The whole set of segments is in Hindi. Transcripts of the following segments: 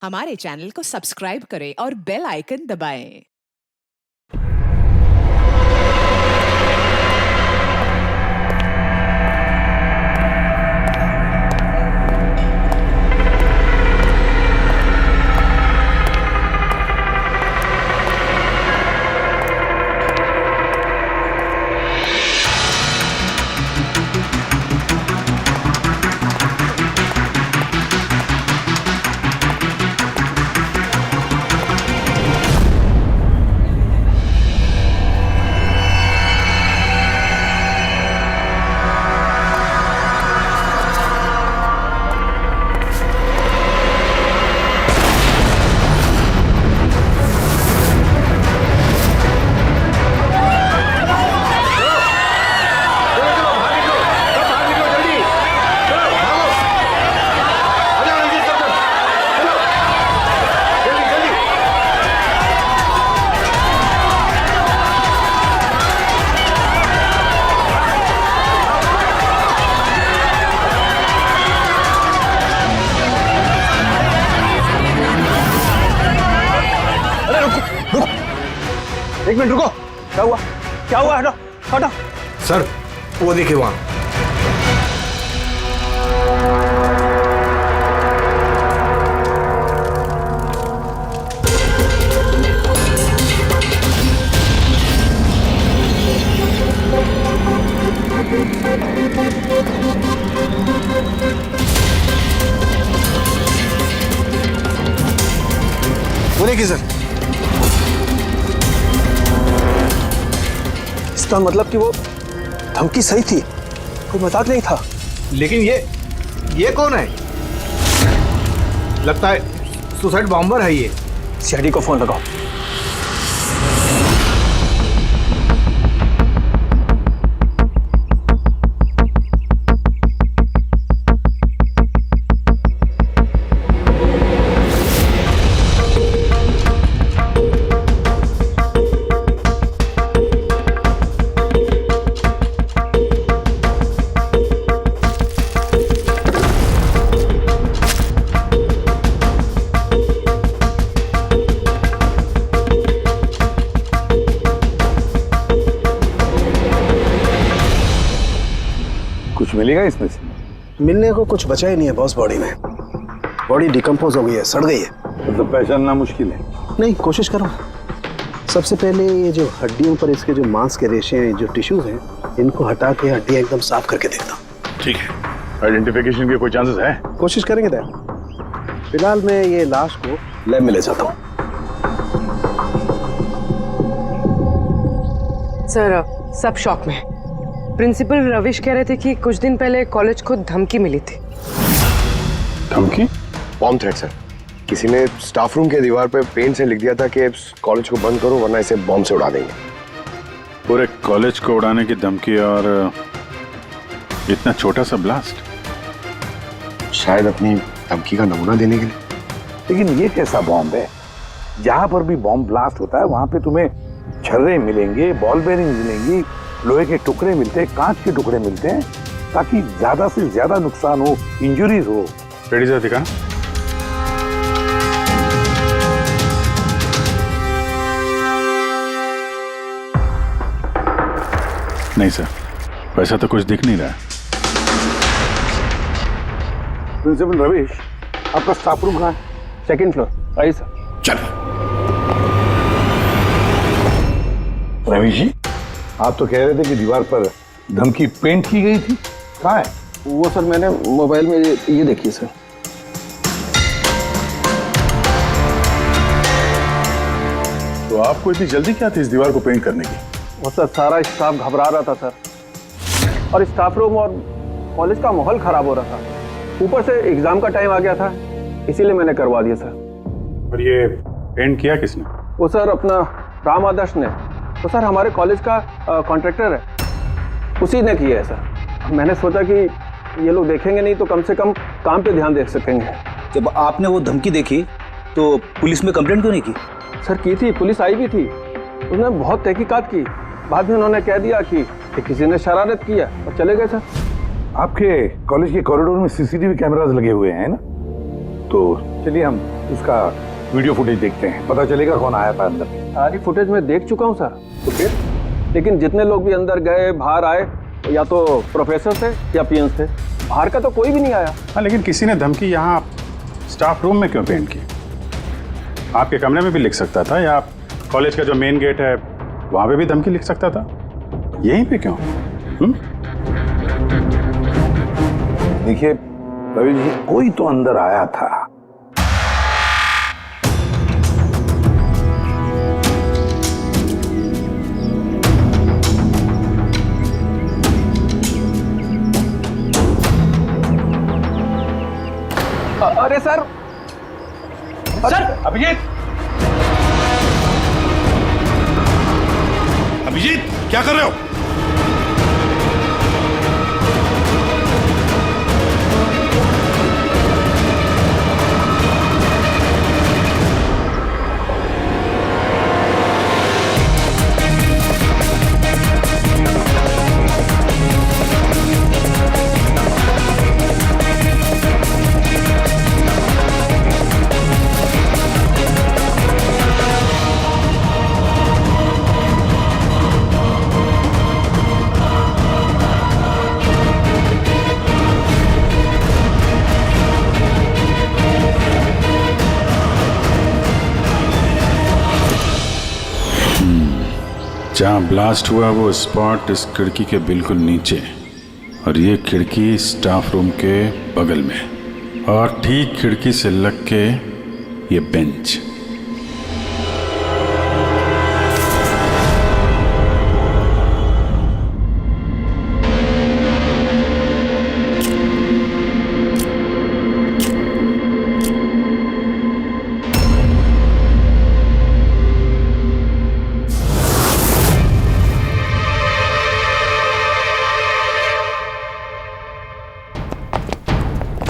हमारे चैनल को सब्सक्राइब करें और बेल आइकन दबाएं। एक मिनट रुको। क्या हुआ? क्या हुआ? हटो हटो। सर वो देखिए वहां। वो देखिए सर। इसका मतलब कि वो धमकी सही थी, कोई मजाक नहीं था। लेकिन ये कौन है? लगता है सुसाइड बॉम्बर है ये। सीआईडी को फोन लगाओ। कुछ मिलेगा इसमें से? मिलने को कुछ बचा ही नहीं है बॉस। बॉडी में बॉडी डिकम्पोज हो गई है, सड़ गई है। मतलब पहचानना मुश्किल है। नहीं, कोशिश करो। सबसे पहले ये जो हड्डियों पर इसके जो मांस के रेशे हैं, जो टिश्यूज हैं, इनको हटा के हड्डियां एकदम साफ करके देखता हूँ। ठीक है। आइडेंटिफिकेशन के कोई चांसेस है? कोशिश करेंगे दैट। फिलहाल मैं ये लाश को लैब में ले जाता हूँ। सर, सब शॉक में। प्रिंसिपल रविश कह रहे थे कि कुछ दिन पहले कॉलेज को धमकी मिली थी। धमकी? Bomb threat sir. किसी ने स्टाफ रूम के दीवार पे पेंट से लिख दिया था कि कॉलेज को बंद करो वरना इसे बॉम्ब से उड़ा देंगे। पूरे कॉलेज को उड़ाने की धमकी और इतना छोटा सा ब्लास्ट? शायद अपनी धमकी का नमूना देने के लिए। लेकिन ये कैसा बॉम्ब है? जहां पर भी बॉम्ब ब्लास्ट होता है वहां पे तुम्हें छर्रे मिलेंगे, बॉल बेरिंग मिलेंगी, लोहे के टुकड़े मिलते हैं, कांच के टुकड़े मिलते हैं, ताकि ज्यादा से ज्यादा नुकसान हो, इंजरीज हो। रेडी सर, दिखा। नहीं सर, वैसा तो कुछ दिख नहीं रहा। प्रिंसिपल रविश, आपका स्टाफ रूम कहाँ है? Second floor. आइए सर। चलो। रविश जी, आप तो कह रहे थे कि दीवार पर धमकी पेंट की गई थी, कहाँ है? वो सर मैंने मोबाइल में ये देखिए सर। तो आपको इतनी जल्दी क्या थी इस दीवार को पेंट करने की? वो सर सारा स्टाफ घबरा रहा था सर, और स्टाफ रूम और कॉलेज का माहौल खराब हो रहा था। ऊपर से एग्जाम का टाइम आ गया था, इसीलिए मैंने करवा दिया सर। और ये पेंट किया किसने? वो सर अपना राम आदर्श ने। वो सर हमारे कॉलेज का कॉन्ट्रैक्टर है, उसी ने किया है सर। मैंने सोचा कि ये लोग देखेंगे नहीं तो कम से कम काम पे ध्यान दे सकेंगे। जब आपने वो धमकी देखी तो पुलिस में कंप्लेंट क्यों नहीं की? सर की थी, पुलिस आई भी थी, उसने बहुत तहकीकात की। बाद में उन्होंने कह दिया कि किसी ने शरारत किया और चले गए सर। आपके कॉलेज के कॉरिडोर में सीसीटीवी कैमरास लगे हुए हैं ना? तो चलिए हम उसका वीडियो फुटेज देखते हैं, पता चलेगा कौन आया था अंदर। सारी फुटेज मैं देख चुका हूँ सर। तो फिर लेकिन जितने लोग भी अंदर गए बाहर आए या तो प्रोफेसर थे या पीएन्स थे, बाहर का तो कोई भी नहीं आया। हाँ, लेकिन किसी ने धमकी यहाँ स्टाफ रूम में क्यों पेंट की? आपके कमरे में भी लिख सकता था, या कॉलेज का जो मेन गेट है वहाँ पे भी धमकी लिख सकता था, यहीं पे क्यों? देखिए रवि जी, कोई तो अंदर आया था। अरे सर, सर अभिजीत, अभिजीत क्या कर रहे हो? जहाँ ब्लास्ट हुआ वो स्पॉट इस खिड़की के बिल्कुल नीचे, और ये खिड़की स्टाफ रूम के बगल में, और ठीक खिड़की से लग के ये बेंच।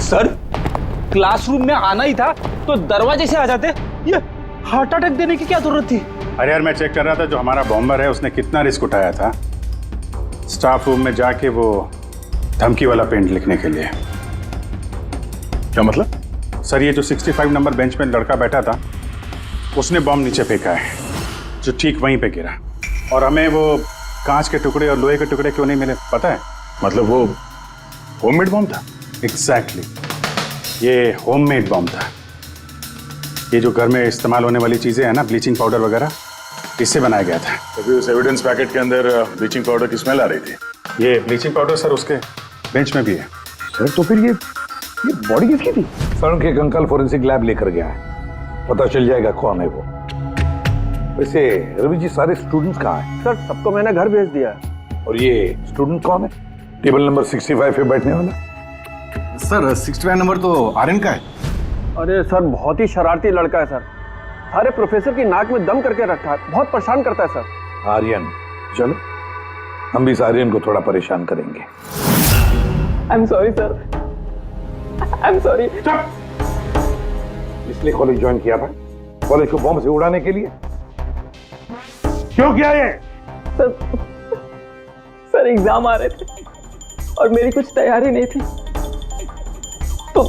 सर क्लासरूम में आना ही था तो दरवाजे से आ जाते, ये हार्ट अटैक देने की क्या जरूरत थी? अरे यार, मैं चेक कर रहा था जो हमारा बॉम्बर है उसने कितना रिस्क उठाया था स्टाफ रूम में जाके वो धमकी वाला पेंट लिखने के लिए। क्या मतलब? सर ये जो 65 नंबर बेंच में लड़का बैठा था उसने बॉम्ब नीचे फेंका है, जो ठीक वहीं पे गिरा, और हमें वो कांच के टुकड़े और लोहे के टुकड़े क्यों नहीं मिले पता है? मतलब वो होममेड बॉम्ब था। एग्जैक्टली, ये होममेड बॉम्ब था। ये जो घर में इस्तेमाल होने वाली चीजें हैं ना, ब्लीचिंग पाउडर वगैरह, इससे बनाया गया था। तभी उस एविडेंस पैकेट के अंदर ब्लीचिंग पाउडर की स्मेल आ रही थी। ये ब्लीचिंग पाउडर सर उसके बेंच में भी है। सर तो फिर ये बॉडी किसकी थी? सर उनके अंकल फोरेंसिक लैब लेकर गया है, पता चल जाएगा कौन है वो। वैसे रवि जी, सारे स्टूडेंट्स कहाँ हैं? सर सबको मैंने घर भेज दिया है। और ये स्टूडेंट कौन है टेबल नंबर 65 पे बैठने वाला? सर 65 नंबर तो आर्यन का है। अरे सर बहुत ही शरारती लड़का है सर, सारे प्रोफेसर की नाक में दम करके रखा है, बहुत परेशान करता है सर। आर्यन, चलो हम भी इस आर्यन को थोड़ा परेशान करेंगे। I am sorry sir, I am sorry. इसलिए कॉलेज ज्वाइन किया था, कॉलेज को बॉम्ब से उड़ाने के लिए? क्यों किया ये? सर एग्जाम आ रहे थे और मेरी कुछ तैयारी नहीं थी, तो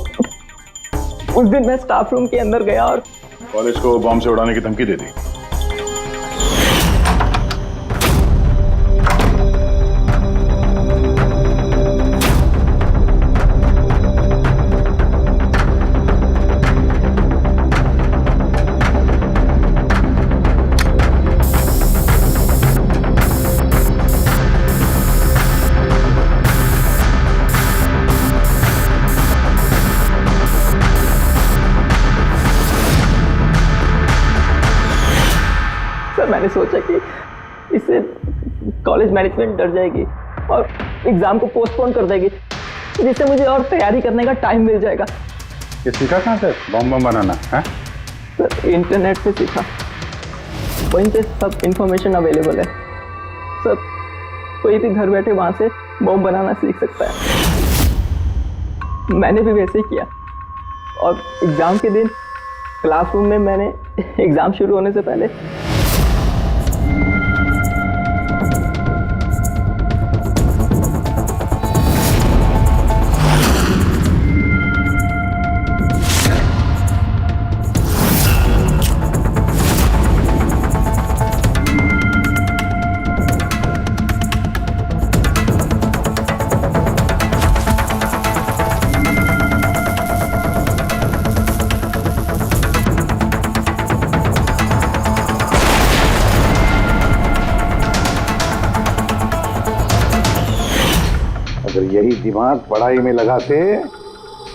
उस दिन मैं स्टाफ रूम के अंदर गया और कॉलेज को बॉम्ब से उड़ाने की धमकी दे दी। मैंने सोचा कि इससे कॉलेज मैनेजमेंट डर जाएगी और एग्जाम को पोस्टपोन कर देगी, जिससे मुझे और तैयारी करने का टाइम मिल जाएगा। ये सीखा कहाँ से बॉम्ब बनाना है? सर इंटरनेट से सीखा, वहीं पे सब इंफॉर्मेशन अवेलेबल है सर, कोई भी घर बैठे वहाँ से बॉम्ब बनाना सीख सकता है। मैंने भी वैसे ही किया और एग्ज़ाम के दिन क्लासरूम में मैंने एग्ज़ाम शुरू होने से पहले दिमाग पढ़ाई में लगाते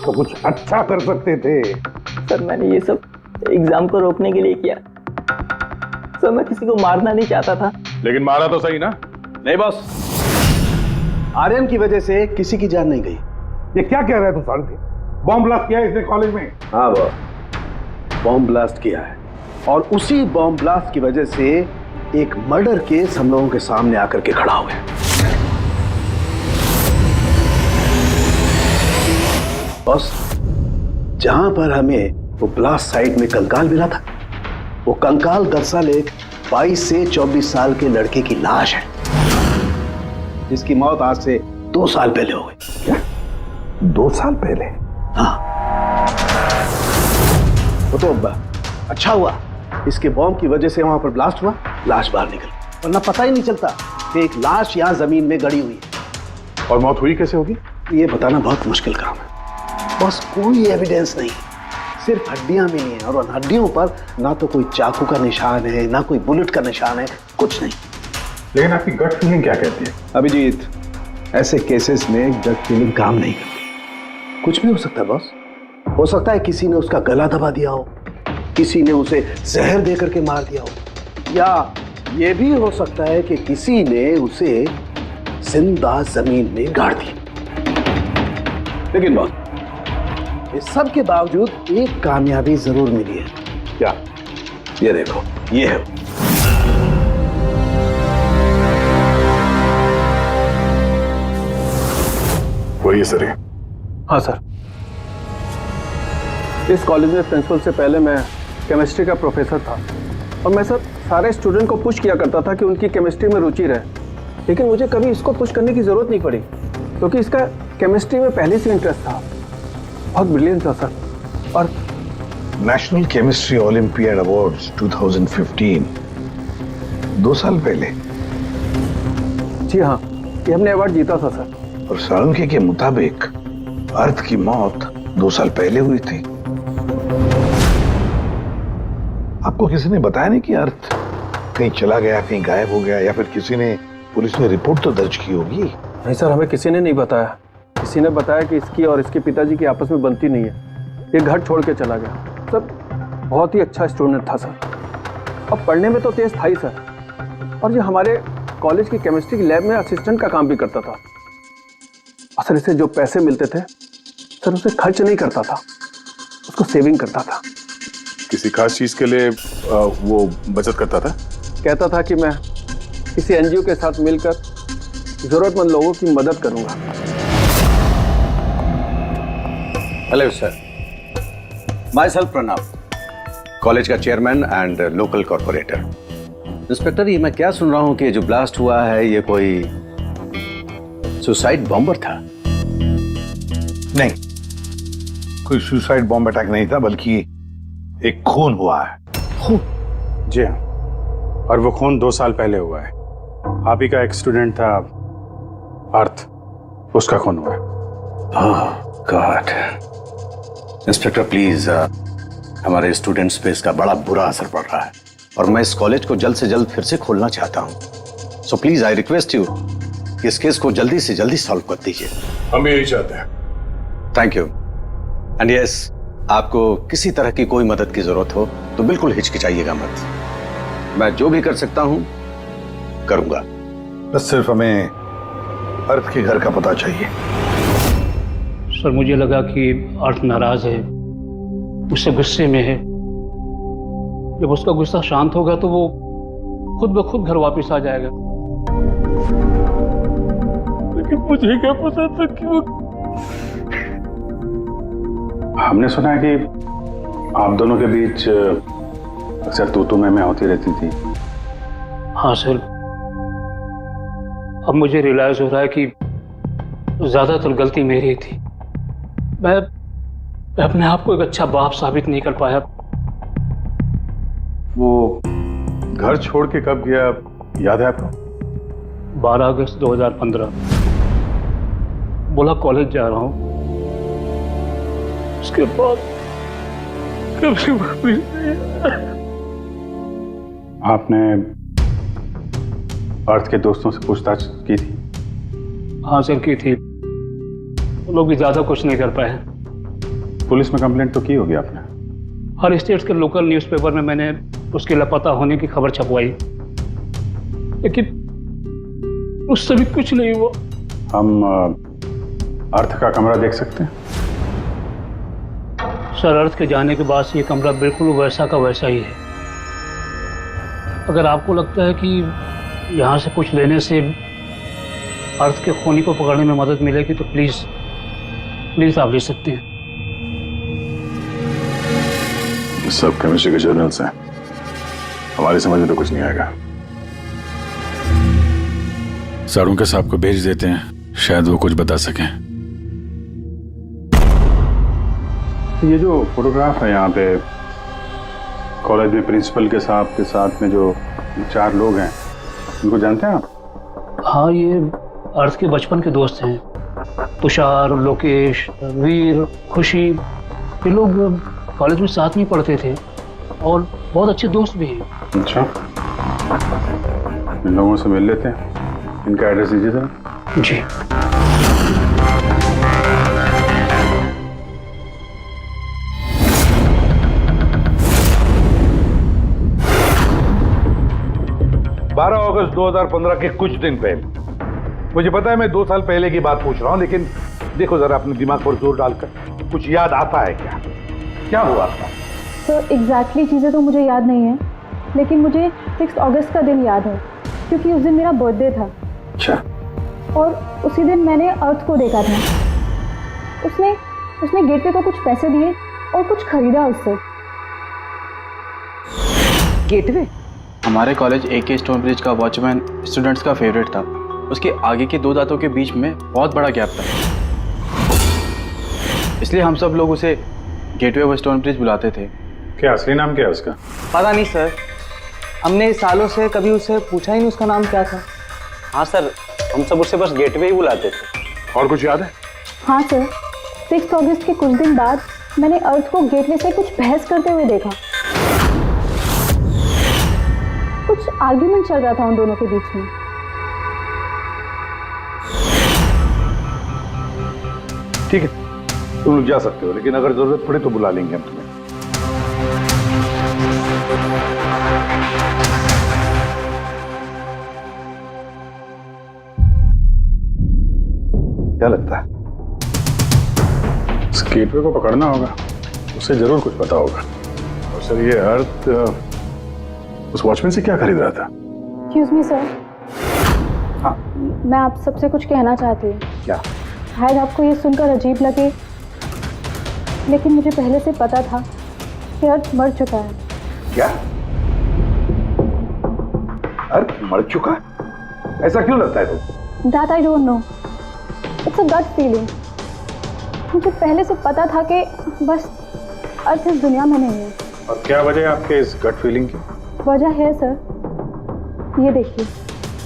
तो कुछ अच्छा कर सकते थे। सर मैंने ये सब एग्जाम को रोकने के लिए किया। सर मैं किसी को मारना नहीं चाहता था। लेकिन मारा तो सही ना। नहीं बॉस, आर्यन की वजह से किसी की जान नहीं गई। ये क्या कह रहा है तू सारंग? बॉम्ब ब्लास्ट किया है इसने कॉलेज में? हाँ बॉस, बॉम्ब ब्लास्ट किया है और उसी बॉम्ब ब्लास्ट की वजह से एक मर्डर केस हम लोगों के सामने आकर के खड़ा हुआ है। बॉस, जहां पर हमें वो ब्लास्ट साइट में कंकाल मिला था, वो कंकाल दरअसल एक 22 से 24 साल के लड़के की लाश है, जिसकी मौत आज से 2 साल पहले हो गई। क्या? 2 साल पहले? हाँ, वो तो अच्छा हुआ इसके बॉम्ब की वजह से वहां पर ब्लास्ट हुआ, लाश बाहर निकल, वरना पता ही नहीं चलता कि एक लाश यहां जमीन में गड़ी हुई है। और मौत हुई कैसे होगी? ये बताना बहुत मुश्किल काम है बस। कोई एविडेंस नहीं, सिर्फ हड्डियां मिली हैं और उन हड्डियों पर ना तो कोई चाकू का निशान है, ना कोई बुलेट का निशान है, कुछ नहीं। लेकिन आपकी गट फीलिंग क्या कहती है? अभिजीत, ऐसे केसेस में गट फीलिंग काम नहीं करती। कुछ भी हो सकता है बॉस। हो सकता है किसी ने उसका गला दबा दिया हो, किसी ने उसे जहर दे करके मार दिया हो, या ये भी हो सकता है कि किसी ने उसे जिंदा जमीन में गाड़ दिया। लेकिन बॉस, इस सब के बावजूद एक कामयाबी जरूर मिली है। क्या? ये देखो, ये है वही सर है। हाँ सर, इस कॉलेज में प्रिंसिपल से पहले मैं केमिस्ट्री का प्रोफेसर था और मैं सर सारे स्टूडेंट को पुश किया करता था कि उनकी केमिस्ट्री में रुचि रहे, लेकिन मुझे कभी इसको पुश करने की ज़रूरत नहीं पड़ी क्योंकि इसका केमिस्ट्री में पहले से इंटरेस्ट था। बहुत ब्रिलियंट था सर। और नेशनल केमिस्ट्री ओलंपियाड अवार्ड्स 2015, 2 साल पहले। जी हाँ, ये हमने अवार्ड जीता था सर। और सारंगी के मुताबिक अर्थ की मौत 2 साल पहले हुई थी। आपको किसी ने बताया नहीं कि अर्थ कहीं चला गया, कहीं गायब हो गया, या फिर किसी ने पुलिस में रिपोर्ट तो दर्ज की होगी? नहीं सर, हमें किसी ने नहीं बताया। किसी ने बताया कि इसकी और इसके पिताजी की आपस में बनती नहीं है, ये घर छोड़ के चला गया। सर बहुत ही अच्छा स्टूडेंट था सर, और पढ़ने में तो तेज था ही सर, और जो हमारे कॉलेज की केमिस्ट्री की लैब में असिस्टेंट का काम भी करता था। और सर इसे जो पैसे मिलते थे सर उसे खर्च नहीं करता था, उसको सेविंग करता था। किसी खास चीज के लिए वो बचत करता था? कहता था कि मैं किसी एनजीओ के साथ मिलकर जरूरतमंद लोगों की मदद करूंगा। Hello sir, myself Pranav, college का chairman and local corporator. Inspector, ये मैं क्या सुन रहा हूं कि जो ब्लास्ट हुआ है ये कोई सुसाइड बॉम्बर था? नहीं, कोई सुसाइड बॉम्ब अटैक नहीं था, बल्कि एक खून हुआ है। खून? जी हाँ, और वो खून 2 साल पहले हुआ है। आप ही का एक स्टूडेंट था अर्थ, उसका खून हुआ है। गॉड। इंस्पेक्टर प्लीज, हमारे स्टूडेंट्स पे इसका बड़ा बुरा असर पड़ रहा है और मैं इस कॉलेज को जल्द से जल्द फिर से खोलना चाहता हूँ। So please I request you कि इस केस को जल्दी से जल्दी सॉल्व कर दीजिए। हम यही चाहते हैं। Thank you. एंड यस, आपको किसी तरह की कोई मदद की जरूरत हो तो बिल्कुल हिचकिचाइएगा मत। मैं जो भी कर सकता हूं करूंगा। बस सिर्फ हमें अर्थ के घर का पता चाहिए। सर मुझे लगा कि अर्थ नाराज है, उससे गुस्से में है। जब उसका गुस्सा शांत होगा तो वो खुद ब खुद घर वापस आ जाएगा। लेकिन मुझे क्या पता था कि वो... हमने सुना है कि आप दोनों के बीच अक्सर तू मैं होती रहती थी। हाँ सर, अब मुझे रियलाइज हो रहा है कि ज्यादातर गलती मेरी थी। मैं अपने आप को एक अच्छा बाप साबित नहीं कर पाया। वो घर छोड़ के कब गया याद है आपको? 12 अगस्त 2015। बोला कॉलेज जा रहा हूं, उसके बाद कभी वापस नहीं आया। आपने अर्थ के दोस्तों से पूछताछ की थी? हाँ सर, की थी। वो लोग भी ज़्यादा कुछ नहीं कर पाए। पुलिस में कंप्लेंट तो की होगी आपने? हर स्टेट्स के लोकल न्यूज़पेपर में मैंने उसके लापता होने की खबर छपवाई, लेकिन उससे भी कुछ नहीं हुआ। हम अर्थ का कमरा देख सकते हैं? सर, अर्थ के जाने के बाद से ये कमरा बिल्कुल वैसा का वैसा ही है। अगर आपको लगता है कि यहाँ से कुछ लेने से अर्थ के खूनी को पकड़ने में मदद मिलेगी तो प्लीज़ आप ले सकते हैं। ये सब केमिस्ट्री के जर्नल्स हैं, हमारी समझ में तो कुछ नहीं आएगा। सारुंके साहब को भेज देते हैं, शायद वो कुछ बता सकें। ये जो फोटोग्राफ है यहाँ पे कॉलेज में प्रिंसिपल के साहब के साथ में जो 4 लोग हैं, उनको जानते हैं आप? हाँ, ये अर्थ के बचपन के दोस्त हैं। तुषार, लोकेश, वीर, खुशी, ये लोग कॉलेज में साथ में पढ़ते थे और बहुत अच्छे दोस्त भी हैं। अच्छा, इन लोगों से मिल लेते हैं। इनका एड्रेस दीजिए जरा। जी। अगस्त 2015 के कुछ दिन पहले, मुझे पता है मैं 2 साल पहले की बात पूछ रहा हूं, लेकिन देखो जरा अपने दिमाग पर जोर डालकर, कुछ याद आता है क्या? क्या हुआ था? तो एग्जैक्टली चीज़ें तो मुझे याद नहीं है, लेकिन मुझे 6 अगस्त का दिन याद है क्योंकि उस दिन मेरा बर्थडे था। अच्छा। और उसी दिन मैंने अर्थ को देखा था। उसने गेटवे को कुछ पैसे दिए और कुछ खरीदा उससे। गेटवे? हमारे कॉलेज AK स्टोन ब्रिज का वॉचमैन स्टूडेंट्स का फेवरेट था। उसके आगे के 2 दांतों के बीच में बहुत बड़ा गैप था, इसलिए हम सब लोग उसे गेटवे ऑफ स्टोन ब्रिज बुलाते थे। क्या असली नाम क्या है उसका? पता नहीं सर, हमने सालों से कभी उससे पूछा ही नहीं उसका नाम क्या था। हाँ सर, हम सब उससे बस गेटवे ही बुलाते थे। और कुछ याद है? हाँ सर, 6 अगस्त के कुछ दिन बाद मैंने अर्थ को गेटवे से कुछ बहस करते हुए देखा। कुछ आर्ग्यूमेंट चल रहा था उन दोनों के बीच में। ठीक है, तुम लोग जा सकते हो, लेकिन अगर जरूरत पड़े तो बुला लेंगे हम तुम्हें। क्या लगता है? इस गेटवे को पकड़ना होगा, उसे जरूर कुछ पता होगा। और सर, ये अर्थ उस वॉचमैन से क्या खरीद रहा था? एक्सक्यूज मी सर, हाँ, मैं आप सबसे कुछ कहना चाहती हूँ। क्या? शायद आपको ये सुनकर अजीब लगे, लेकिन मुझे पहले से पता था कि अर्थ मर चुका है। क्या? अर्थ मर चुका? ऐसा क्यों लगता है तुम? That I don't know. It's a gut feeling. मुझे पहले से पता था कि बस अर्थ इस दुनिया में नहीं है। और क्या वजह है आपके इस गट फीलिंग की? वजह है सर, ये देखिए,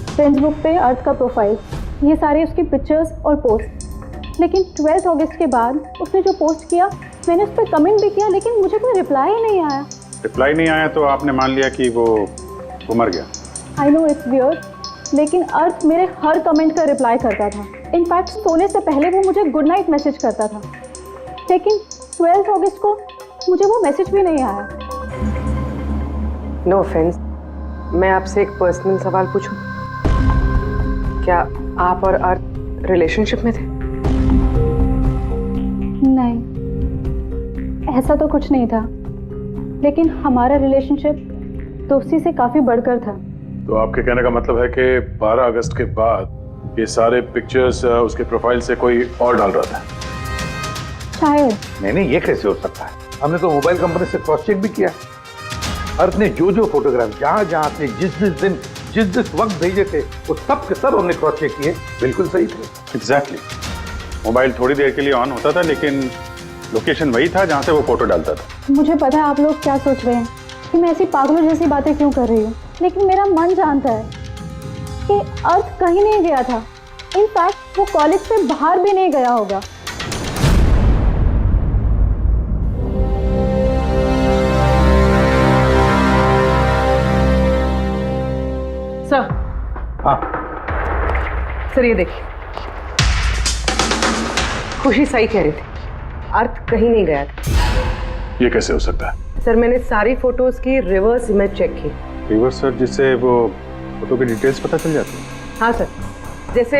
फ्रेंड्स बुक पे अर्थ का प्रोफाइल, ये सारे उसकी पिक्चर्स और पोस्ट। लेकिन 12 अगस्त के बाद उसने जो पोस्ट किया, मैंने उस पर कमेंट भी किया, लेकिन मुझे कोई रिप्लाई ही नहीं आया। रिप्लाई नहीं आया तो आपने मान लिया कि वो मर गया? आई नो इट्स वियर्ड, लेकिन अर्थ मेरे हर कमेंट का रिप्लाई करता था। इनफैक्ट सोने से पहले वो मुझे गुड नाइट मैसेज करता था। लेकिन 12 अगस्त को मुझे वो मैसेज भी नहीं आया। नो ऑफेंस, मैं आपसे एक पर्सनल सवाल पूछूं? क्या आप और अर्थ रिलेशनशिप में थे? नहीं, ऐसा तो कुछ नहीं था, लेकिन हमारा रिलेशनशिप दोस्ती से काफी बढ़कर था। तो आपके कहने का मतलब है कि 12 अगस्त के बाद ये सारे पिक्चर्स उसके प्रोफाइल से कोई और डाल रहा था? शायद। नहीं, ये कैसे हो सकता है? हमने तो मोबाइल कंपनी से क्रॉस चेक भी किया। अर्थ ने जो फोटोग्राफ जहां से जिस वक्त भेजे थे, वो सब के सब हमने क्रॉस चेक किए, बिल्कुल सही थे। एग्जैक्टली। मोबाइल थोड़ी देर के लिए ऑन होता था, लेकिन लोकेशन वही था जहां से वो फोटो डालता था। मुझे पता है आप लोग क्या सोच रहे हैं कि मैं ऐसी पागलों जैसी बातें क्यों कर रही हूँ, लेकिन मेरा मन जानता है कि अर्थ कहीं नहीं गया था। इनफैक्ट वो कॉलेज से बाहर भी नहीं गया होगा। सर। हाँ सर, ये देखिए, खुशी सही कह रही थी, अर्थ कहीं नहीं गया था। ये कैसे हो सकता है? सर मैंने सारी फोटोज की रिवर्स इमेज चेक की। रिवर्स सर, जिससे वो फोटो की डिटेल्स पता चल जाती है? हाँ सर, जैसे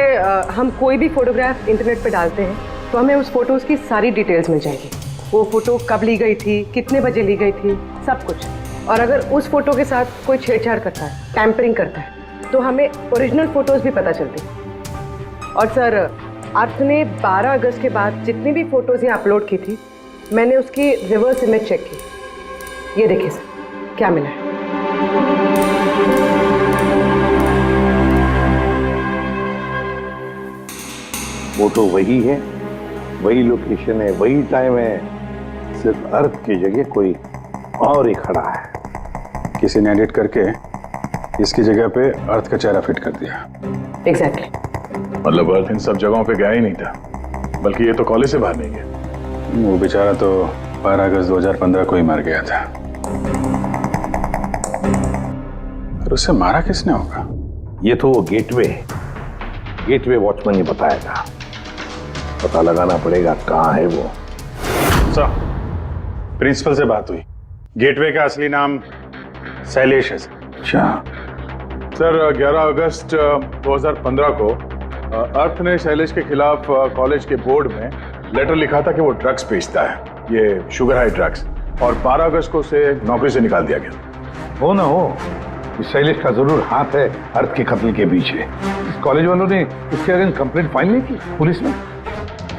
हम कोई भी फोटोग्राफ इंटरनेट पे डालते हैं तो हमें उस फोटोज की सारी डिटेल्स मिल जाएगी। वो फोटो कब ली गई थी, कितने बजे ली गई थी, सब कुछ। और अगर उस फोटो के साथ कोई छेड़छाड़ करता है, टैंपरिंग करता है, तो हमें ओरिजिनल फोटोज भी पता चलती हैं। और सर अर्थ ने 12 अगस्त के बाद जितनी भी फोटोज यहाँ अपलोड की थी, मैंने उसकी रिवर्स इमेज चेक की। ये देखिए सर क्या मिला है। फोटो वही है, वही लोकेशन है, वही टाइम है, सिर्फ अर्थ की जगह कोई और ही खड़ा है। किसी ने एडिट करके इसकी जगह पे अर्थ का चेहरा फिट कर दिया। एग्जैक्टली। मतलब अर्थ इन सब जगहों पे गया ही नहीं था, बल्कि ये तो कॉलेज से बाहर नहीं गया। वो बेचारा तो 12 अगस्त 2015 को ही मर गया था। और उसे मारा किसने होगा? ये तो गेटवे वॉचमैन ही बताएगा। पता लगाना पड़ेगा कहाँ है वो। सर, प्रिंसिपल से बात हुई। गेटवे का असली नाम शैलेश है। अच्छा सर 11 अगस्त 2015 को अर्थ ने शैलेश के खिलाफ कॉलेज के बोर्ड में लेटर लिखा था कि वो ड्रग्स बेचता है, ये शुगर हाई ड्रग्स। और 12 अगस्त को उसे नौकरी से निकाल दिया गया। हो ना हो, इस शैलेश का जरूर हाथ है अर्थ के कत्ल के पीछे। इस कॉलेज वालों ने उसके अगेंस्ट कंप्लेंट फाइल नहीं की पुलिस में?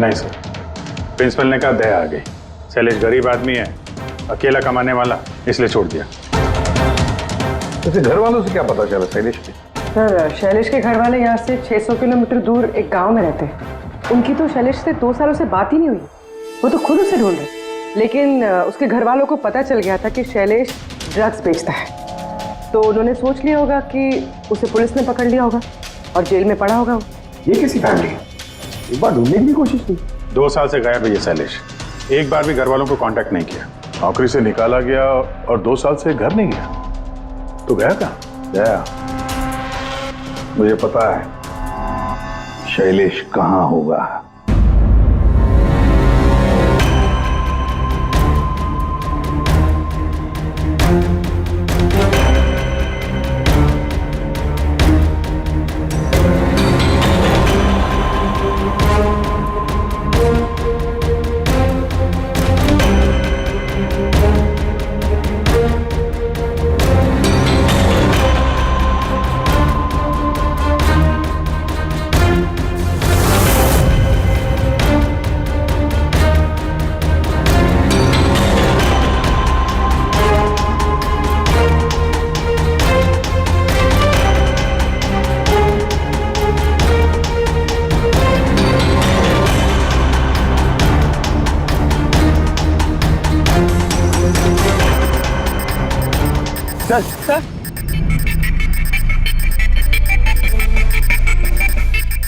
नहीं सर, प्रिंसिपल ने कहा दया आ गई, शैलेश गरीब आदमी है, अकेला कमाने वाला, इसलिए छोड़ दिया। वैसे घर वालों से क्या पता चला शैलेश के? सर शैलेश के घर वाले यहाँ से 600 किलोमीटर दूर एक गांव में रहते हैं। उनकी तो शैलेश से 2 सालों से बात ही नहीं हुई। वो तो खुद उसे ढूंढ रहे, लेकिन उसके घर वालों को पता चल गया था कि शैलेश ड्रग्स बेचता है। तो उन्होंने सोच लिया होगा कि उसे पुलिस ने पकड़ लिया होगा और जेल में पड़ा होगा। ये कैसी फैमिली है? एक बार ढूंढने की भी कोशिश की। 2 साल से गायब है ये शैलेश, एक बार भी घर वालों को कांटेक्ट नहीं किया। नौकरी से निकाला गया और 2 साल से घर नहीं गया, तो गया कहाँ? गया, मुझे पता है शैलेश कहाँ होगा।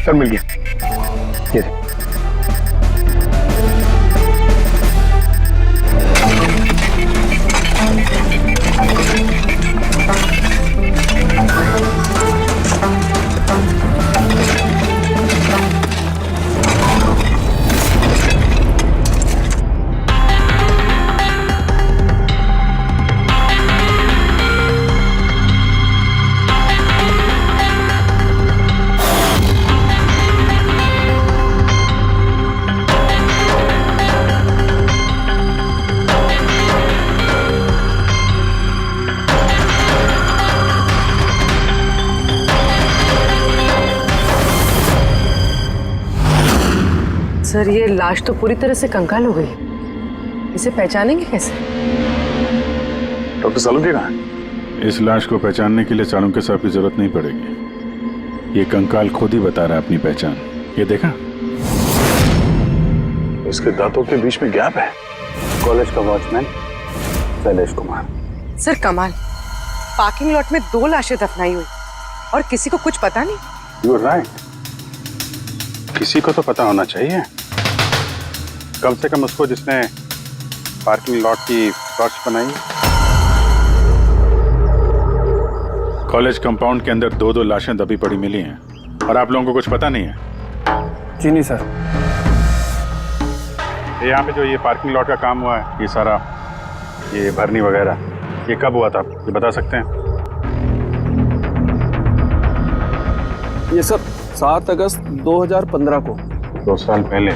सर मिल गया। ये सर ये लाश तो पूरी तरह से कंकाल हो गई, इसे पहचानेंगे कैसे? डॉक्टर सालुंके कहाँ है? इस लाश को पहचानने के लिए चाणक्य साहब की जरूरत नहीं पड़ेगी। ये कंकाल खुद ही बता रहा है अपनी पहचान। ये देखा, इसके दांतों के बीच में गैप है। कॉलेज का वॉचमैन शैलेश कुमार। सर कमाल, पार्किंग लॉट में 2 लाशें दफनाई हुई और किसी को कुछ पता नहीं। यू आर राइट, किसी को तो पता होना चाहिए, कम से कम उसको जिसने पार्किंग लॉट की फर्श बनाई। कॉलेज कंपाउंड के अंदर 2-2 लाशें दबी पड़ी मिली हैं और आप लोगों को कुछ पता नहीं है? जी नहीं सर। यहाँ पे जो ये पार्किंग लॉट का काम हुआ है, ये सारा ये भरनी वगैरह, ये कब हुआ था, ये बता सकते हैं? ये सब 7 अगस्त 2015 को। 2 साल पहले,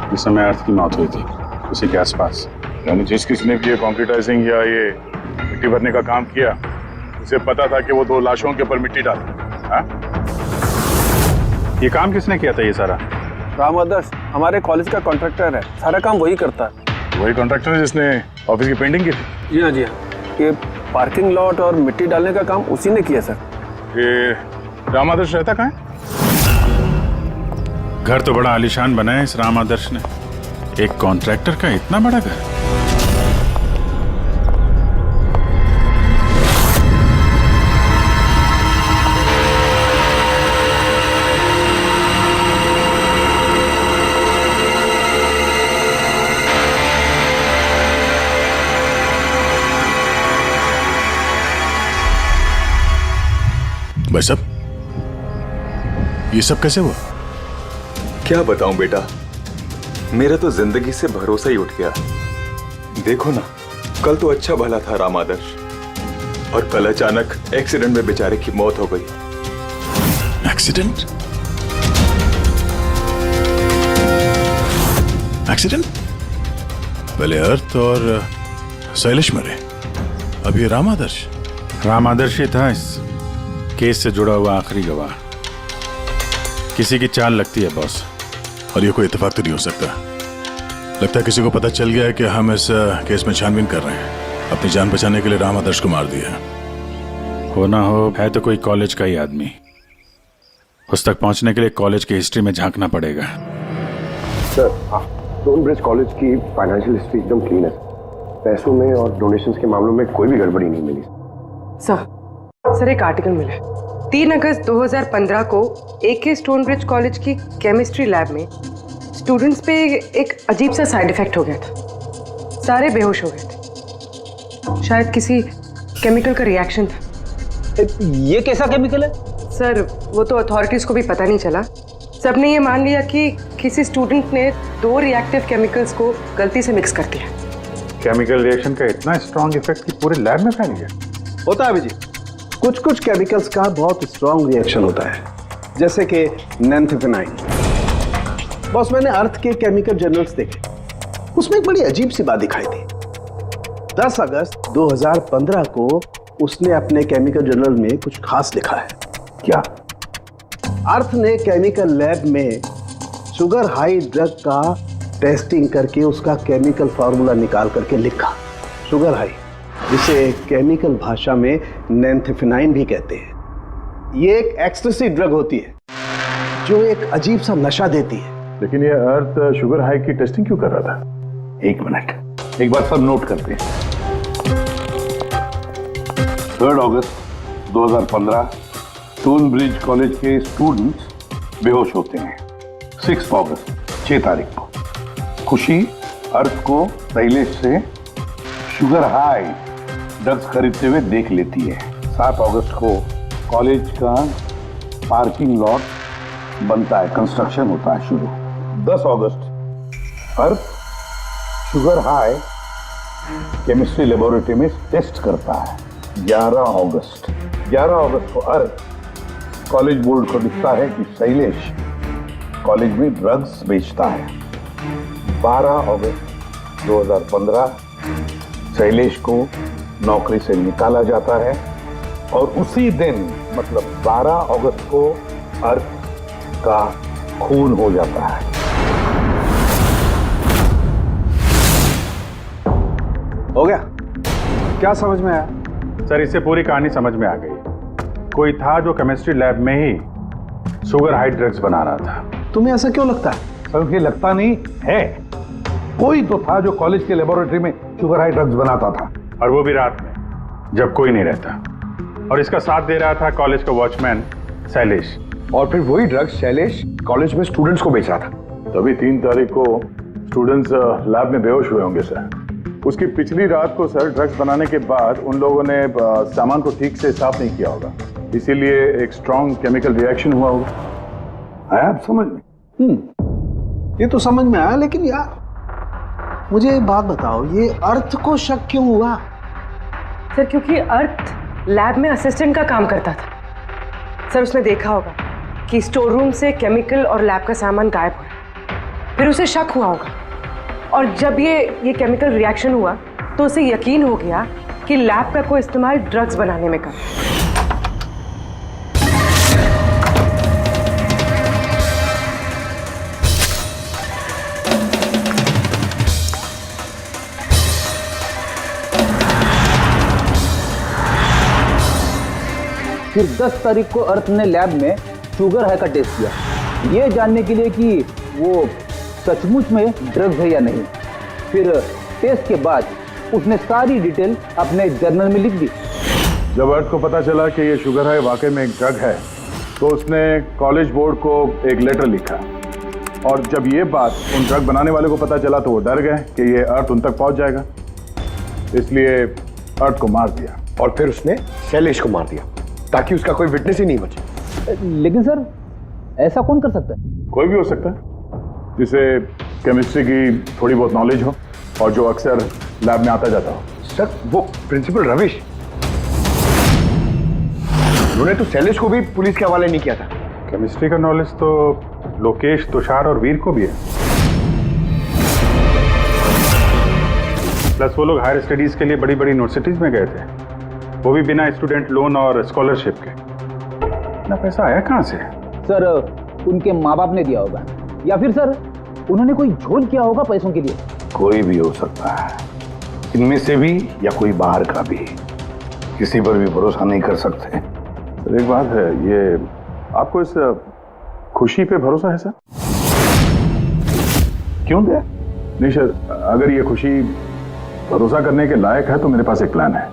जिस समय अर्थ की मौत हुई थी, उसी के आसपास। यानी जिस किसने भी ये कंक्रीटाइजिंग या ये मिट्टी भरने का काम किया, उसे पता था कि वो 2 लाशों के ऊपर मिट्टी डाले। हाँ? ये काम किसने किया था ये सारा? राम आदर्श हमारे कॉलेज का कॉन्ट्रैक्टर है, सारा काम वही करता है। वही कॉन्ट्रैक्टर है जिसने ऑफिस की पेंटिंग की थी? जी हाँ जी हाँ, ये पार्किंग लॉट और मिट्टी डालने का काम उसी ने किया सर। ये राम आदर्श रहता कहाँ है? घर तो बड़ा आलीशान बना है इस राम आदर्श ने। एक कॉन्ट्रैक्टर का इतना बड़ा घर। भाई साहब, ये सब कैसे हुआ? क्या बताऊं बेटा, मेरा तो जिंदगी से भरोसा ही उठ गया। देखो ना, कल तो अच्छा भला था राम आदर्श, और कल अचानक एक्सीडेंट में बेचारे की मौत हो गई। एक्सीडेंट? एक्सीडेंट? पहले अर्थ और शैलेश मरे, अब ये राम आदर्श। राम आदर्श ही था इस केस से जुड़ा हुआ आखिरी गवाह। किसी की चाल लगती है बॉस। और ये कोई इत्तेफाक तो नहीं हो सकता। लगता है किसी को पता चल गया है कि हम इस केस में छानबीन कर रहे हैं। अपनी जान बचाने के लिए राम आदर्श को मार दिया। हो ना हो, है तो कोई कॉलेज का ही आदमी। उस तक पहुंचने के लिए कॉलेज की हिस्ट्री में झांकना पड़ेगा। सर, स्टोन ब्रिज कॉलेज की फाइनेंशियल हिस्ट्री एकदम क्लीन है। पैसों में और डोनेशंस के मामलों में कोई भी गड़बड़ी नहीं मिली। सर एक आर्टिकल मिला है। 3 अगस्त 2015 को AK स्टोन ब्रिज कॉलेज की केमिस्ट्री लैब में स्टूडेंट्स पे एक अजीब सा साइड इफेक्ट हो गया था। सारे बेहोश हो गए थे। शायद किसी केमिकल का रिएक्शन था। ये कैसा केमिकल है सर? वो तो अथॉरिटीज को भी पता नहीं चला। सबने ये मान लिया कि किसी स्टूडेंट ने 2 रिएक्टिव केमिकल्स को गलती से मिक्स कर दिया। केमिकल रिएक्शन का इतना स्ट्रॉन्ग इफेक्ट कि पूरे लैब में फैल गया। होता है अभिजीत, कुछ केमिकल्स का बहुत स्ट्रॉन्ग रिएक्शन होता है, जैसे कि नैंथेफेनाइन। बॉस, मैंने अर्थ के केमिकल जर्नल्स देखे, उसमें एक बड़ी अजीब सी बात दिखाई थी। 10 अगस्त 2015 को उसने अपने केमिकल जर्नल में कुछ खास लिखा है। क्या? अर्थ ने केमिकल लैब में शुगर हाई ड्रग का टेस्टिंग करके उसका केमिकल फार्मूला निकाल करके लिखा, शुगर हाई, जिसे केमिकल भाषा में नैंथेफेनाइन भी कहते हैं। ये एक एक्सटेसी ड्रग होती है जो एक अजीब सा नशा देती है। लेकिन ये अर्थ शुगर हाई की टेस्टिंग क्यों कर रहा था? 1 मिनट, एक बार सब नोट करते हैं। 3 अगस्त 2015 स्टोन ब्रिज कॉलेज के स्टूडेंट्स बेहोश होते हैं। 6 अगस्त 6 तारीख को खुशी अर्थ को शैलेश से शुगर हाई ड्रग्स खरीदते हुए देख लेती है। 7 अगस्त को कॉलेज का पार्किंग लॉट बनता है, कंस्ट्रक्शन होता है शुरू। 10 अगस्त अर्थ शुगर हाई केमिस्ट्री लेबोरेटरी में टेस्ट करता है। 11 अगस्त को अर्थ कॉलेज बोर्ड को दिखता है कि शैलेश कॉलेज में ड्रग्स बेचता है। 12 अगस्त 2015 शैलेश को नौकरी से निकाला जाता है, और उसी दिन मतलब 12 अगस्त को अर्थ का खून हो जाता है। हो गया? क्या समझ में आया? सर, इससे पूरी कहानी समझ में आ गई। कोई था जो केमिस्ट्री लैब में ही शुगर हाई ड्रग्स बना रहा था। तुम्हें ऐसा क्यों लगता है? सर, ये लगता नहीं है, कोई तो था जो कॉलेज के लेबोरेटरी में शुगर हाई ड्रग्स बनाता था, और वो भी रात में, जब कोई नहीं रहता। और इसका साथ दे रहा था कॉलेज का वॉचमैन शैलेश। और फिर वही ड्रग्स शैलेश कॉलेज में स्टूडेंट्स को बेच रहा था। तभी 3 तारीख को स्टूडेंट्स लैब में बेहोश हुए होंगे सर। उसकी पिछली रात को सर ड्रग्स बनाने के बाद उन लोगों ने सामान को ठीक से साफ नहीं किया होगा, इसीलिए एक स्ट्रॉन्ग केमिकल रिएक्शन हुआ होगा। आया आप समझ में? ये तो समझ में आया, लेकिन यार मुझे एक बात बताओ, ये अर्थ को शक क्यों हुआ? सर क्योंकि अर्थ लैब में असिस्टेंट का काम करता था। सर उसने देखा होगा कि स्टोर रूम से केमिकल और लैब का सामान गायब हो रहा, फिर उसे शक हुआ होगा, और जब ये केमिकल रिएक्शन हुआ तो उसे यकीन हो गया कि लैब का कोई इस्तेमाल ड्रग्स बनाने में कर। फिर 10 तारीख को अर्थ ने लैब में शुगर हाई का टेस्ट किया, ये जानने के लिए कि वो सचमुच में ड्रग्स है या नहीं। फिर टेस्ट के बाद उसने सारी डिटेल अपने जर्नल में लिख दी। जब अर्थ को पता चला कि ये शुगर हाई वाकई में एक ड्रग है, तो उसने कॉलेज बोर्ड को एक लेटर लिखा, और जब ये बात उन ड्रग बनाने वाले को पता चला तो वो डर गए कि ये अर्थ उन तक पहुंच जाएगा, इसलिए अर्थ को मार दिया। और फिर उसने शैलेश को मार दिया ताकि उसका कोई विटनेस ही नहीं बचे। लेकिन सर ऐसा कौन कर सकता है? कोई भी हो सकता है जिसे केमिस्ट्री की थोड़ी बहुत नॉलेज हो और जो अक्सर लैब में आता जाता हो। सर वो प्रिंसिपल रविश, उन्होंने तो शैलेश को भी पुलिस के हवाले नहीं किया था। केमिस्ट्री का नॉलेज तो लोकेश, तुषार और वीर को भी है। प्लस वो लोग हायर स्टडीज के लिए बड़ी बड़ी यूनिवर्सिटीज में गए थे, वो भी बिना स्टूडेंट लोन और स्कॉलरशिप के। इतना पैसा आया कहाँ से? सर उनके माँ बाप ने दिया होगा, या फिर सर उन्होंने कोई झोल किया होगा पैसों के लिए। कोई भी हो सकता है, इनमें से भी या कोई बाहर का भी। किसी पर भी भरोसा नहीं कर सकते। सर एक बात है, ये आपको इस खुशी पे भरोसा है सर? क्यों दे? नहीं सर, अगर ये खुशी भरोसा करने के लायक है तो मेरे पास एक प्लान है।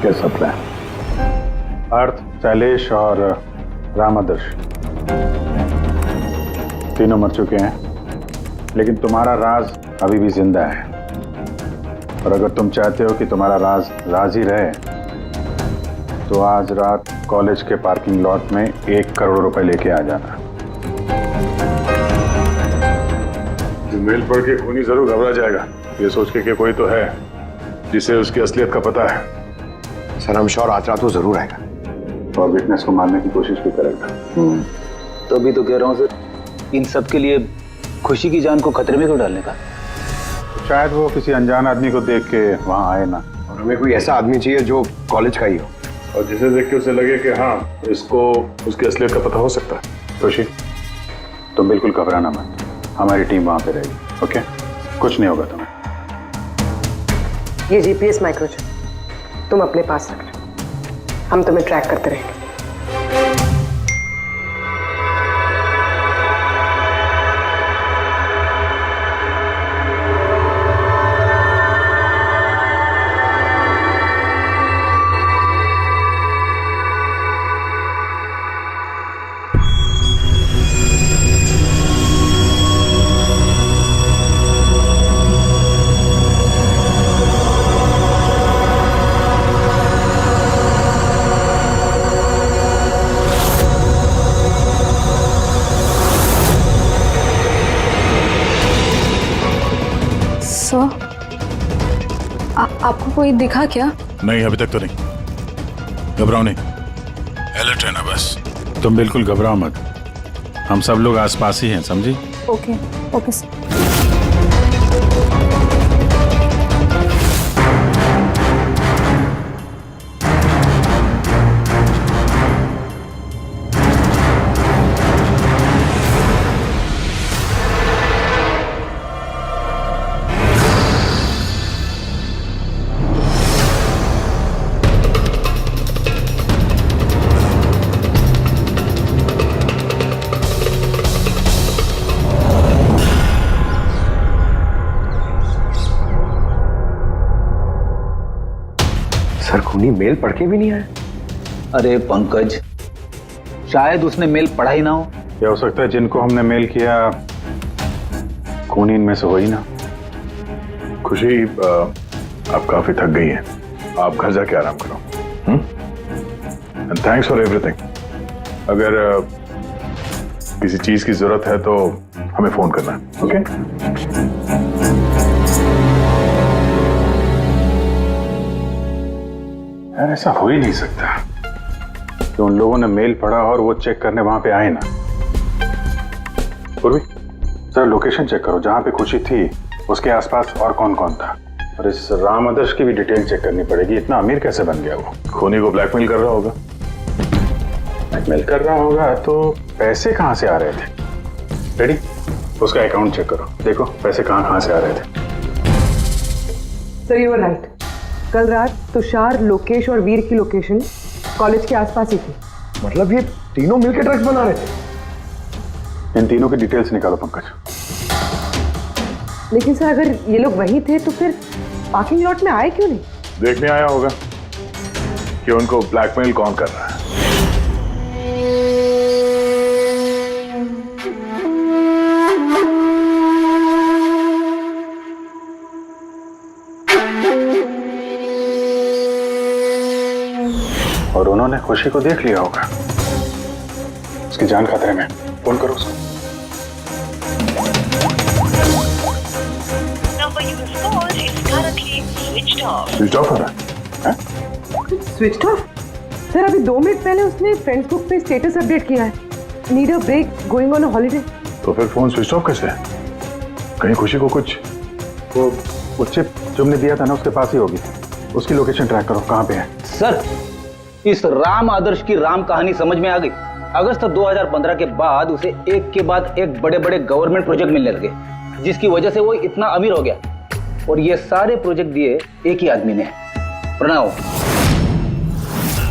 कैसा प्लान? अर्थ, शैलेश और राम आदर्श तीनों मर चुके हैं, लेकिन तुम्हारा राज अभी भी जिंदा है। और अगर तुम चाहते हो कि तुम्हारा राज राज ही रहे, तो आज रात कॉलेज के पार्किंग लॉट में 1 करोड़ रुपए लेके आ जाना। मेल पढ़ के खूनी जरूर घबरा जाएगा, ये सोच के कि कोई तो है जिसे उसकी असलियत का पता है। सर हम श्योर आज रात वो जरूर आएगा और विटनेस को मारने की कोशिश भी करेगा। तो अभी तो कह रहा हूँ सर, इन सब के लिए खुशी की जान को खतरे में क्यों डालने का? शायद वो किसी अनजान आदमी को देख के वहां आए ना। और हमें कोई ऐसा आदमी चाहिए जो कॉलेज का ही हो और जिसे देख के उसे लगे कि हाँ इसको उसकी असलियत का पता हो सकता है। खुशी, तुम बिल्कुल घबराना मत, हमारी टीम वहां पे रहेगी। ओके, कुछ नहीं होगा तुम्हें। ये जीपीएस माइक्रोचिप तुम अपने पास रखना, हम तुम्हें ट्रैक करते रहेंगे। आपको कोई दिखा क्या? नहीं, अभी तक तो नहीं। घबराओ नहीं, अलर्ट रहना बस। तुम बिल्कुल घबराओ मत, हम सब लोग आसपास ही हैं, समझी? Okay okay sir. सर खूनी मेल पढ़ के भी नहीं आया। अरे पंकज, शायद उसने मेल पढ़ा ही ना हो। क्या हो सकता है जिनको हमने मेल किया खूनी इनमें से हो ही ना। खुशी, आप काफी थक गई हैं, आप घर जाके आराम करो। And thanks for everything. अगर किसी चीज की जरूरत है तो हमें फोन करना है, ओके? यार ऐसा हो ही नहीं सकता कि उन लोगों ने मेल पढ़ा और वो चेक करने वहां पे आए ना। पूर्वी सर लोकेशन चेक करो, जहां पे खुशी थी उसके आसपास और कौन कौन था। और इस राम आदर्श की भी डिटेल चेक करनी पड़ेगी। इतना अमीर कैसे बन गया वो? खूनी को ब्लैकमेल कर रहा होगा। ब्लैकमेल कर रहा होगा तो पैसे कहाँ से आ रहे थे? रेडी, उसका अकाउंट चेक करो, देखो पैसे कहाँ से आ रहे थे। Sir you are right. कल रात तुषार, लोकेश और वीर की लोकेशन कॉलेज के आसपास ही थी। मतलब ये तीनों मिलकर ड्रग्स बना रहे थे? इन तीनों की डिटेल्स निकालो पंकज। लेकिन सर अगर ये लोग वही थे तो फिर पार्किंग लॉट में आए क्यों नहीं? देखने आया होगा कि उनको ब्लैकमेल कौन कर रहा है। और उन्होंने खुशी को देख लिया होगा। उसकी जान खतरे में। फोन करो उसको। स्विच ऑफ हो रहा है? Switch off? सर अभी 2 मिनट पहले उसने फ्रेंड्स ग्रुप पे स्टेटस अपडेट किया है, need a break, going on a holiday. तो फिर फोन स्विच ऑफ कैसे है? कहीं खुशी को कुछ? वो चिप जो हमने दिया था ना उसके पास ही होगी। उसकी लोकेशन ट्रैक करो, कहाँ पे है? सर इस राम आदर्श की राम कहानी समझ में आ गई। अगस्त 2015 के बाद उसे एक के बाद एक बड़े बड़े गवर्नमेंट प्रोजेक्ट मिलने लगे, जिसकी वजह से वो इतना अमीर हो गया। और ये सारे प्रोजेक्ट दिए एक ही आदमी ने, प्रणव,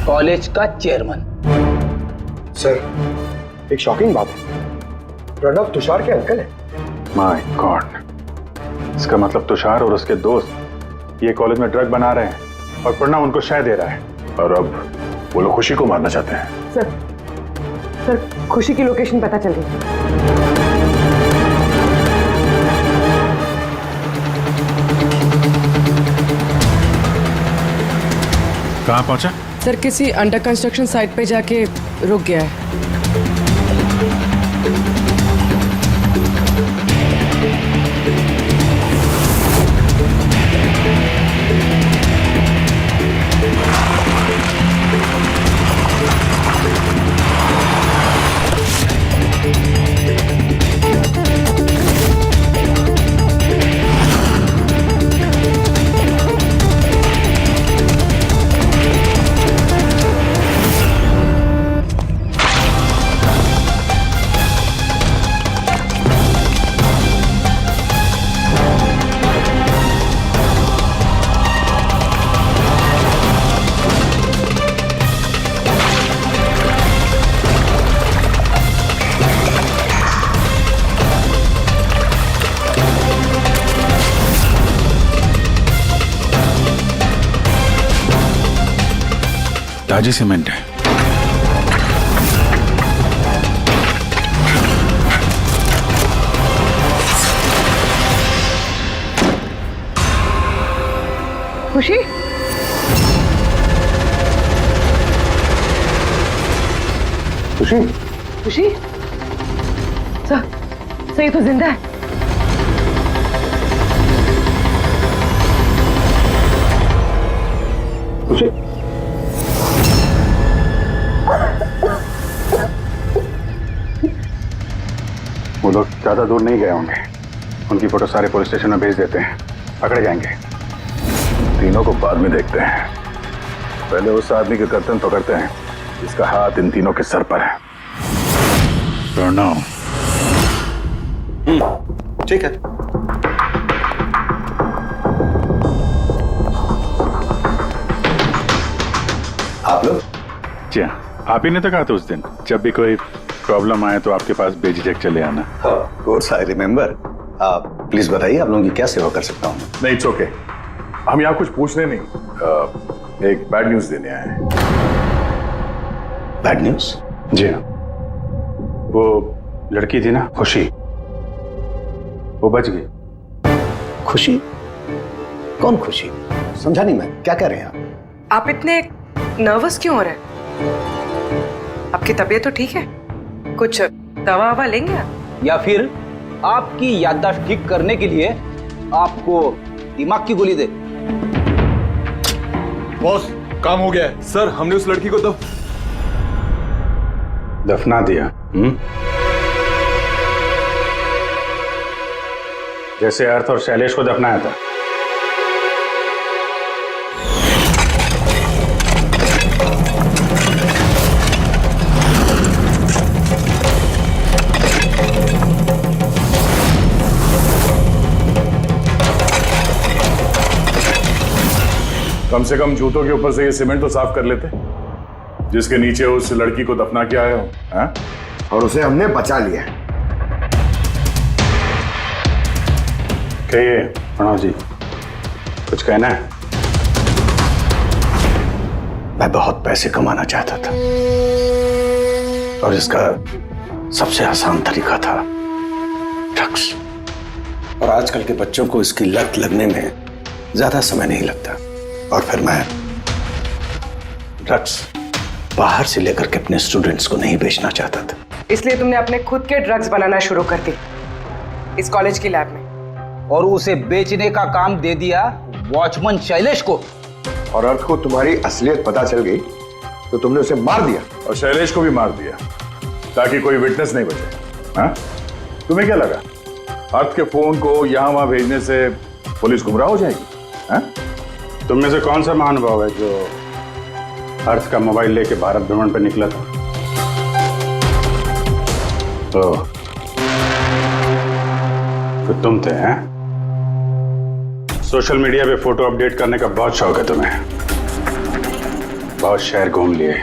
कॉलेज का चेयरमैन। सर एक शॉकिंग बात है, प्रणव तुषार के अंकल है। माय गॉड, इसका मतलब तुषार और उसके दोस्त ये कॉलेज में ड्रग बना रहे हैं और प्रणव उनको शय दे रहा है। और अब वो लोग खुशी को मारना चाहते हैं। सर खुशी की लोकेशन पता चल गई। कहाँ पहुंचा? सर किसी अंडर कंस्ट्रक्शन साइट पे जाके रुक गया है। ताजी सीमेंट है। खुशी? खुशी? खुशी? सर ये तो जिंदा है। खुशी? वो लोग ज्यादा दूर नहीं गए होंगे। उनकी फोटो सारे पुलिस स्टेशन में भेज देते हैं, पकड़े जाएंगे। तीनों को बाद में देखते हैं, पहले उस आदमी के गर्दन पकड़ते हैं जिसका हाथ इन तीनों के सर पर है। प्रणव। ठीक है। आप लोग? जी हाँ, आप ही ने तो कहा था उस दिन, जब भी कोई प्रॉब्लम आए तो आपके पास बेझिझक चले आना। Of course I remember. आप प्लीज बताइए, आप लोगों की क्या सेवा कर सकता हूँ? नहीं, इट्स ओके। हम यहाँ कुछ पूछने नहीं, एक बैड न्यूज देने आए हैं। Bad news? जी हाँ, वो लड़की थी ना खुशी, वो बच गई। खुशी? कौन खुशी? समझा नहीं मैं, क्या कह रहे हैं आप इतने नर्वस क्यों हो रहे हैं? आपकी तबीयत तो ठीक है? कुछ दवा ववा लेंगे आप? या फिर आपकी याददाश्त ठीक करने के लिए आपको दिमाग की गोली दे। बॉस काम हो गया है सर, हमने उस लड़की को दफना दिया। जैसे अर्थ और शैलेश को दफनाया था। कम से कम जूतों के ऊपर से ये सीमेंट तो साफ कर लेते जिसके नीचे उस लड़की को दफना किया है हाँ? और उसे हमने बचा लिया। कहिए प्रणव जी, कुछ कहना है? मैं बहुत पैसे कमाना चाहता था और इसका सबसे आसान तरीका था ड्रग्स। और आजकल के बच्चों को इसकी लत लगने में ज्यादा समय नहीं लगता। और फिर मैं ड्रग्स बाहर से लेकर के अपने स्टूडेंट्स को नहीं बेचना चाहता था। इसलिए तुमने अपने खुद के ड्रग्स बनाना शुरू कर दी इस कॉलेज की लैब में। और उसे बेचने का काम दे दिया वॉचमैन शैलेश को। और अर्थ को तुम्हारी असलियत पता चल गई तो तुमने उसे मार दिया। और शैलेश को भी मार दिया ताकि कोई विटनेस नहीं बचे। हाँ? तुम्हें क्या लगा अर्थ के फोन को यहां वहां भेजने से पुलिस गुमराह हो जाएगी? हाँ? तुम में से कौन सा महानुभाव है जो अर्थ का मोबाइल लेके भारत भ्रमण पर निकला था? तो फिर तुम थे हैं? सोशल मीडिया पे फोटो अपडेट करने का बहुत शौक है तुम्हें। बहुत शहर घूम लिए,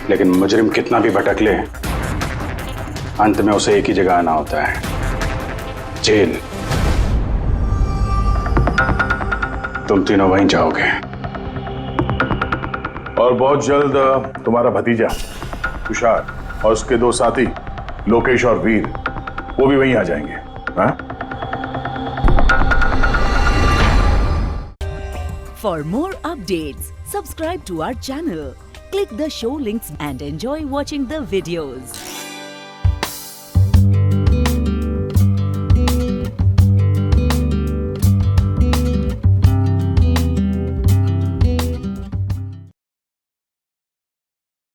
लेकिन मुजरिम कितना भी भटक ले अंत में उसे एक ही जगह आना होता है, जेल। तुम तीनों वहीं जाओगे। और बहुत जल्द तुम्हारा भतीजा तुषार और उसके दो साथी लोकेश और वीर वो भी वहीं आ जाएंगे। हाँ? For more updates, subscribe to our channel, click the show links and enjoy watching the videos.